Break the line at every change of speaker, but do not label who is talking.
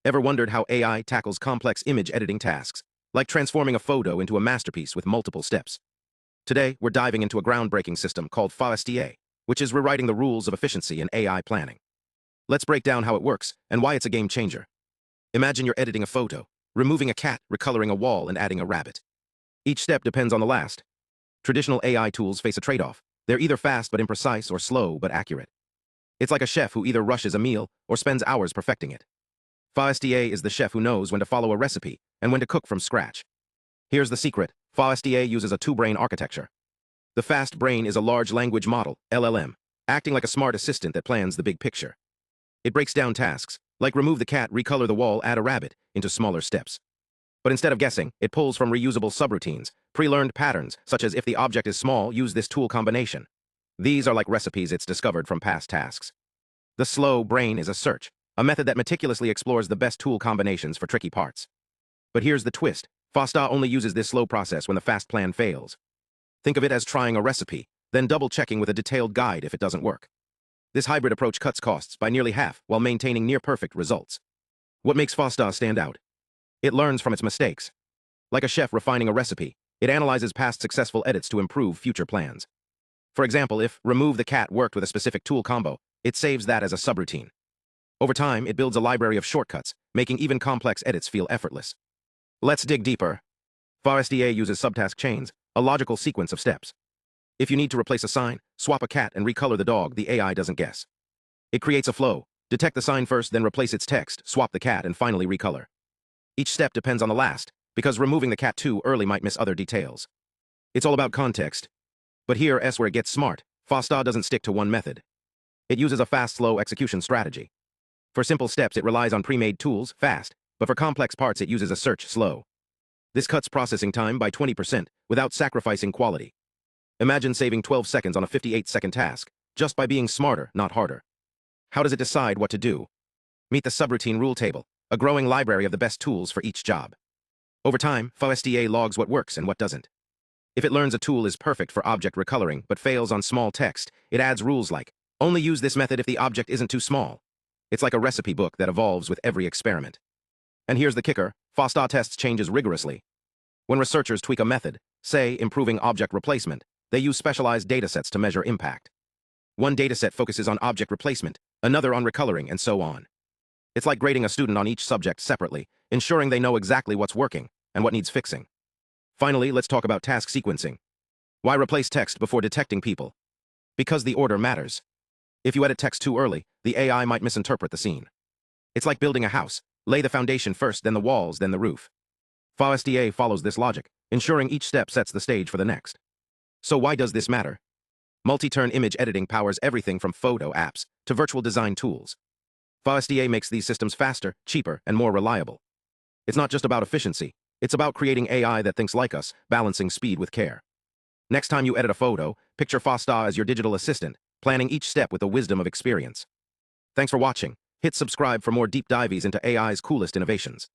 Ever wondered how AI tackles complex image editing tasks, like transforming a photo into a masterpiece with multiple steps? Today, we're diving into a groundbreaking system called FaSTA, which is rewriting the rules of efficiency in AI planning. Let's break down how it works and why it's a game changer. Imagine you're editing a photo, removing a cat, recoloring a wall, and adding a rabbit. Each step depends on the last. Traditional AI tools face a trade-off. They're either fast but imprecise or slow but accurate. It's like a chef who either rushes a meal or spends hours perfecting it. FaSTA is the chef who knows when to follow a recipe and when to cook from scratch. Here's the secret. FaSTA uses a two-brain architecture. The fast brain is a large language model, LLM, acting like a smart assistant that plans the big picture. It breaks down tasks, like remove the cat, recolor the wall, add a rabbit, into smaller steps. But instead of guessing, it pulls from reusable subroutines, pre-learned patterns, such as if the object is small, use this tool combination. These are like recipes it's discovered from past tasks. The slow brain is a search, a method that meticulously explores the best tool combinations for tricky parts. But here's the twist. FaSTA only uses this slow process when the fast plan fails. Think of it as trying a recipe, then double-checking with a detailed guide if it doesn't work. This hybrid approach cuts costs by nearly half while maintaining near-perfect results. What makes FaSTA stand out? It learns from its mistakes. Like a chef refining a recipe, it analyzes past successful edits to improve future plans. For example, if remove the cat worked with a specific tool combo, it saves that as a subroutine. Over time, it builds a library of shortcuts, making even complex edits feel effortless. Let's dig deeper. FaSTA uses subtask chains, a logical sequence of steps. If you need to replace a sign, swap a cat, and recolor the dog, the AI doesn't guess. It creates a flow. Detect the sign first, then replace its text, swap the cat, and finally recolor. Each step depends on the last, because removing the cat too early might miss other details. It's all about context. But here's where it gets smart. FaSTA doesn't stick to one method. It uses a fast, slow execution strategy. For simple steps, it relies on pre-made tools, fast, but for complex parts, it uses a search, slow. This cuts processing time by 20% without sacrificing quality. Imagine saving 12 seconds on a 58-second task, just by being smarter, not harder. How does it decide what to do? Meet the subroutine rule table, a growing library of the best tools for each job. Over time, FaSTA logs what works and what doesn't. If it learns a tool is perfect for object recoloring but fails on small text, it adds rules like, only use this method if the object isn't too small. It's like a recipe book that evolves with every experiment. And here's the kicker, FaSTA tests changes rigorously. When researchers tweak a method, say improving object replacement, they use specialized datasets to measure impact. One dataset focuses on object replacement, another on recoloring, and so on. It's like grading a student on each subject separately, ensuring they know exactly what's working and what needs fixing. Finally, let's talk about task sequencing. Why replace text before detecting people? Because the order matters. If you edit text too early, the AI might misinterpret the scene. It's like building a house. Lay the foundation first, then the walls, then the roof. FaSTA follows this logic, ensuring each step sets the stage for the next. So why does this matter? Multi-turn image editing powers everything from photo apps to virtual design tools. FaSTA makes these systems faster, cheaper, and more reliable. It's not just about efficiency. It's about creating AI that thinks like us, balancing speed with care. Next time you edit a photo, picture FaSTA as your digital assistant, planning each step with the wisdom of experience. Thanks for watching. Hit subscribe for more deep dives into AI's coolest innovations.